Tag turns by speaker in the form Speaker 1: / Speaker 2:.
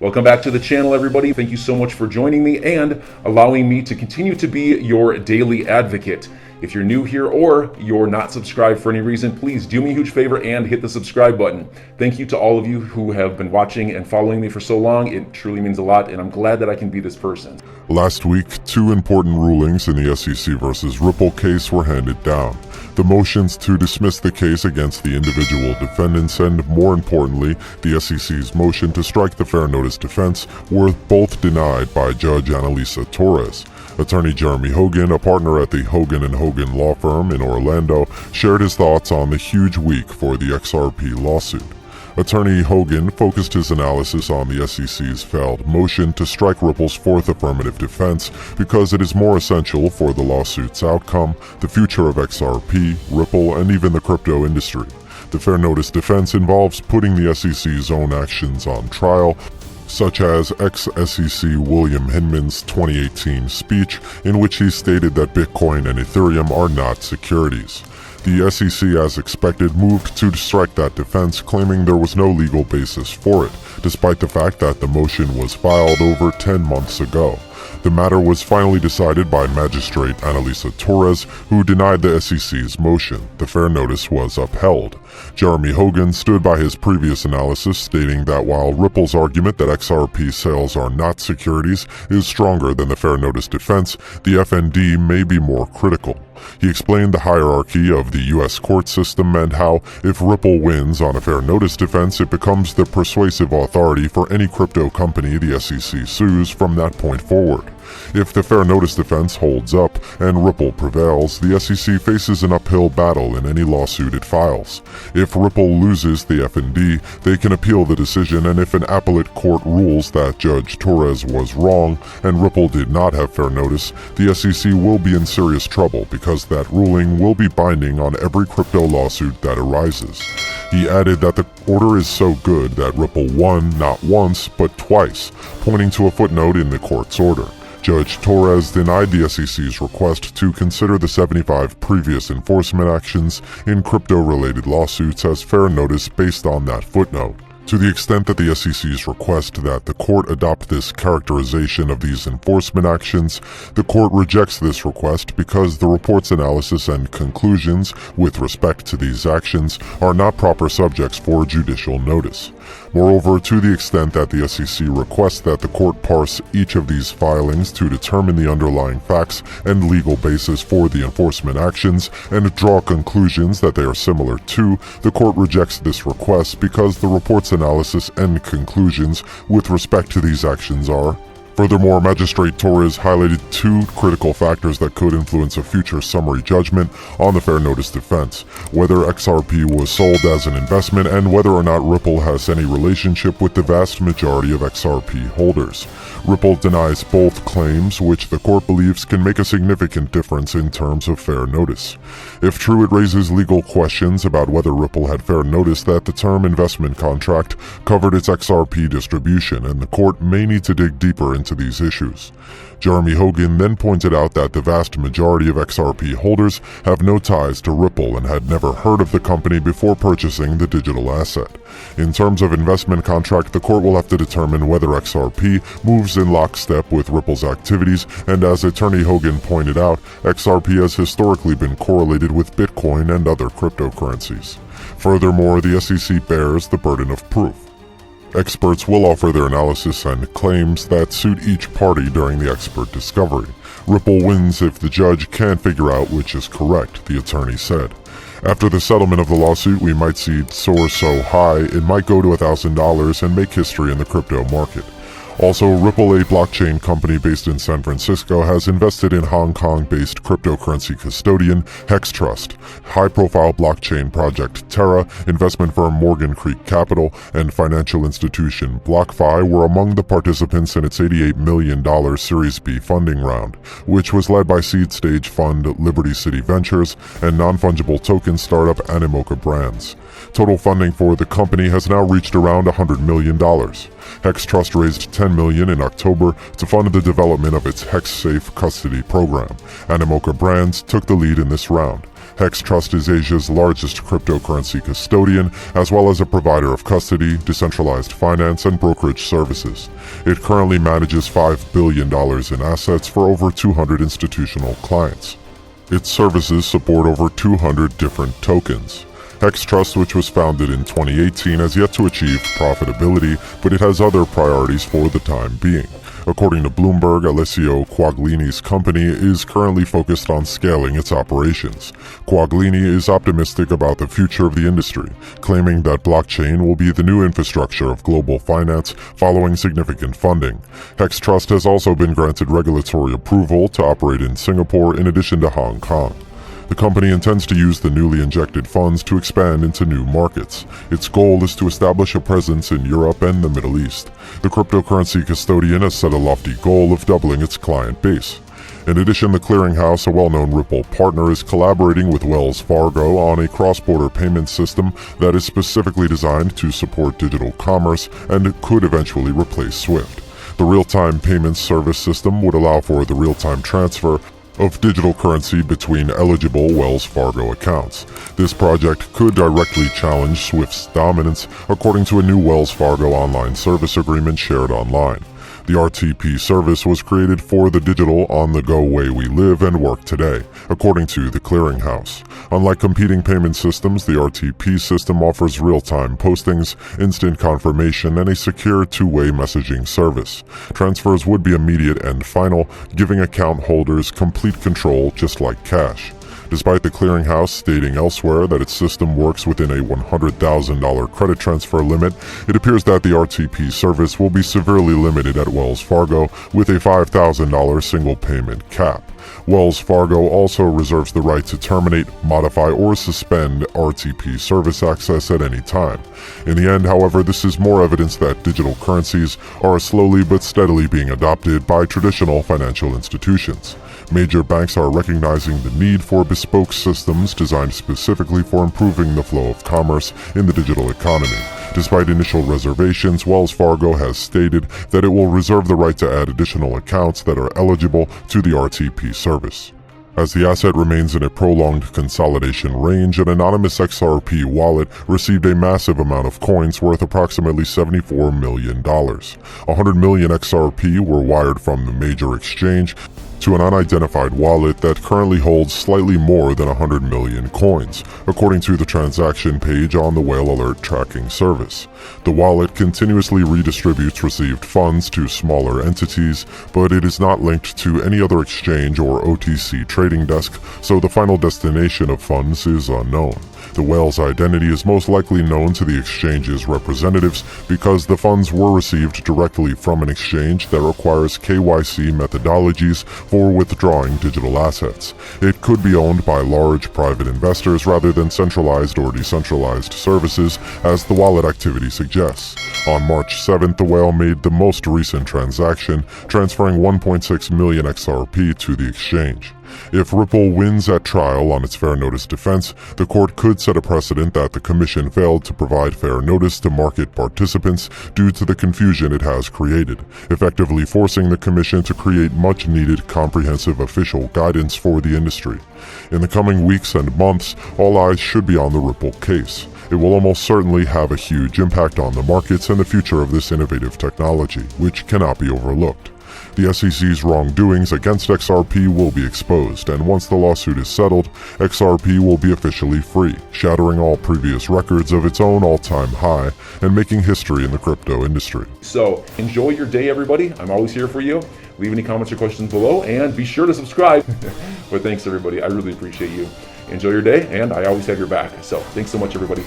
Speaker 1: Welcome back to the channel, everybody. Thank you so much for joining me and allowing me to continue to be your daily advocate. If you're new here or you're not subscribed for any reason, please do me a huge favor and hit the subscribe button. Thank you to all of you who have been watching and following me for so long. It truly means a lot, and I'm glad that I can be this person.
Speaker 2: Last week, two important rulings in the SEC versus Ripple case were handed down. The motions to dismiss the case against the individual defendants and, more importantly, the SEC's motion to strike the fair notice defense were both denied by Judge Analisa Torres. Attorney Jeremy Hogan, a partner at the Hogan & Hogan law firm in Orlando, shared his thoughts on the huge week for the XRP lawsuit. Attorney Hogan focused his analysis on the SEC's failed motion to strike Ripple's fourth affirmative defense because it is more essential for the lawsuit's outcome, the future of XRP, Ripple, and even the crypto industry. The fair notice defense involves putting the SEC's own actions on trial, such as ex-SEC William Hinman's 2018 speech in which he stated that Bitcoin and Ethereum are not securities. The SEC, as expected, moved to strike that defense, claiming there was no legal basis for it, despite the fact that the motion was filed over 10 months ago. The matter was finally decided by Magistrate Analisa Torres, who denied the SEC's motion. The fair notice was upheld. Jeremy Hogan stood by his previous analysis, stating that while Ripple's argument that XRP sales are not securities is stronger than the fair notice defense, the FND may be more critical. He explained the hierarchy of the U.S. court system and how, if Ripple wins on a fair notice defense, it becomes the persuasive authority for any crypto company the SEC sues from that point forward. If the fair notice defense holds up and Ripple prevails, the SEC faces an uphill battle in any lawsuit it files. If Ripple loses the FND, they can appeal the decision, and if an appellate court rules that Judge Torres was wrong and Ripple did not have fair notice, the SEC will be in serious trouble because that ruling will be binding on every crypto lawsuit that arises. He added that the order is so good that Ripple won not once but twice, pointing to a footnote in the court's order. Judge Torres denied the SEC's request to consider the 75 previous enforcement actions in crypto-related lawsuits as fair notice based on that footnote. To the extent that the SEC's request that the court adopt this characterization of these enforcement actions, the court rejects this request because the report's analysis and conclusions with respect to these actions are not proper subjects for judicial notice. Moreover, to the extent that the SEC requests that the court parse each of these filings to determine the underlying facts and legal basis for the enforcement actions and draw conclusions that they are similar to, the court rejects this request because the report's analysis and conclusions with respect to these actions are. Furthermore, Magistrate Torres highlighted two critical factors that could influence a future summary judgment on the fair notice defense: whether XRP was sold as an investment and whether or not Ripple has any relationship with the vast majority of XRP holders. Ripple denies both claims, which the court believes can make a significant difference in terms of fair notice. If true, it raises legal questions about whether Ripple had fair notice that the term investment contract covered its XRP distribution, and the court may need to dig deeper into these issues. Jeremy Hogan then pointed out that the vast majority of XRP holders have no ties to Ripple and had never heard of the company before purchasing the digital asset. In terms of investment contract, the court will have to determine whether XRP moves in lockstep with Ripple's activities, and as Attorney Hogan pointed out, XRP has historically been correlated with Bitcoin and other cryptocurrencies. Furthermore, the SEC bears the burden of proof. Experts will offer their analysis and claims that suit each party during the expert discovery. Ripple wins if the judge can't figure out which is correct, the attorney said. After the settlement of the lawsuit, we might see it soar so high it might go to $1,000 and make history in the crypto market. Also, Ripple, a blockchain company based in San Francisco, has invested in Hong Kong-based cryptocurrency custodian Hex Trust, high-profile blockchain project Terra, investment firm Morgan Creek Capital, and financial institution BlockFi were among the participants in its $88 million Series B funding round, which was led by seed-stage fund Liberty City Ventures and non-fungible token startup Animoca Brands. Total funding for the company has now reached around $100 million. Hex Trust raised $10 million in October to fund the development of its Hex Safe custody program. Animoca Brands took the lead in this round. Hex Trust is Asia's largest cryptocurrency custodian, as well as a provider of custody, decentralized finance, and brokerage services. It currently manages $5 billion in assets for over 200 institutional clients. Its services support over 200 different tokens. Hex Trust, which was founded in 2018, has yet to achieve profitability, but it has other priorities for the time being. According to Bloomberg, Alessio Quaglini's company is currently focused on scaling its operations. Quaglini is optimistic about the future of the industry, claiming that blockchain will be the new infrastructure of global finance following significant funding. Hex Trust has also been granted regulatory approval to operate in Singapore in addition to Hong Kong. The company intends to use the newly injected funds to expand into new markets. Its goal is to establish a presence in Europe and the Middle East. The cryptocurrency custodian has set a lofty goal of doubling its client base. In addition, the clearinghouse, a well-known Ripple partner, is collaborating with Wells Fargo on a cross-border payment system that is specifically designed to support digital commerce and could eventually replace SWIFT. The real-time payments service system would allow for the real-time transfer of digital currency between eligible Wells Fargo accounts. This project could directly challenge SWIFT's dominance, according to a new Wells Fargo online service agreement shared online. The RTP service was created for the digital, on-the-go way we live and work today, according to the clearinghouse. Unlike competing payment systems, the RTP system offers real-time postings, instant confirmation, and a secure two-way messaging service. Transfers would be immediate and final, giving account holders complete control just like cash. Despite the clearinghouse stating elsewhere that its system works within a $100,000 credit transfer limit, it appears that the RTP service will be severely limited at Wells Fargo with a $5,000 single payment cap. Wells Fargo also reserves the right to terminate, modify, or suspend RTP service access at any time. In the end, however, this is more evidence that digital currencies are slowly but steadily being adopted by traditional financial institutions. Major banks are recognizing the need for bespoke systems designed specifically for improving the flow of commerce in the digital economy. Despite initial reservations, Wells Fargo has stated that it will reserve the right to add additional accounts that are eligible to the RTP service. As the asset remains in a prolonged consolidation range, an anonymous XRP wallet received a massive amount of coins worth approximately $74 million. 100 million XRP were wired from the major exchange to an unidentified wallet that currently holds slightly more than 100 million coins, according to the transaction page on the Whale Alert tracking service. The wallet continuously redistributes received funds to smaller entities, but it is not linked to any other exchange or OTC trading desk, so the final destination of funds is unknown. The whale's identity is most likely known to the exchange's representatives because the funds were received directly from an exchange that requires KYC methodologies for withdrawing digital assets. It could be owned by large private investors rather than centralized or decentralized services, as the wallet activity suggests. On March 7th, the whale made the most recent transaction, transferring 1.6 million XRP to the exchange. If Ripple wins at trial on its fair notice defense, the court could set a precedent that the commission failed to provide fair notice to market participants due to the confusion it has created, effectively forcing the commission to create much-needed comprehensive official guidance for the industry. In the coming weeks and months, all eyes should be on the Ripple case. It will almost certainly have a huge impact on the markets and the future of this innovative technology, which cannot be overlooked. The SEC's wrongdoings against XRP will be exposed, and once the lawsuit is settled, XRP will be officially free, shattering all previous records of its own all-time high and making history in the crypto industry.
Speaker 1: So enjoy your day, everybody. I'm always here for you. Leave any comments or questions below, and be sure to subscribe. But thanks, everybody. I really appreciate you. Enjoy your day, and I always have your back. So thanks so much, everybody.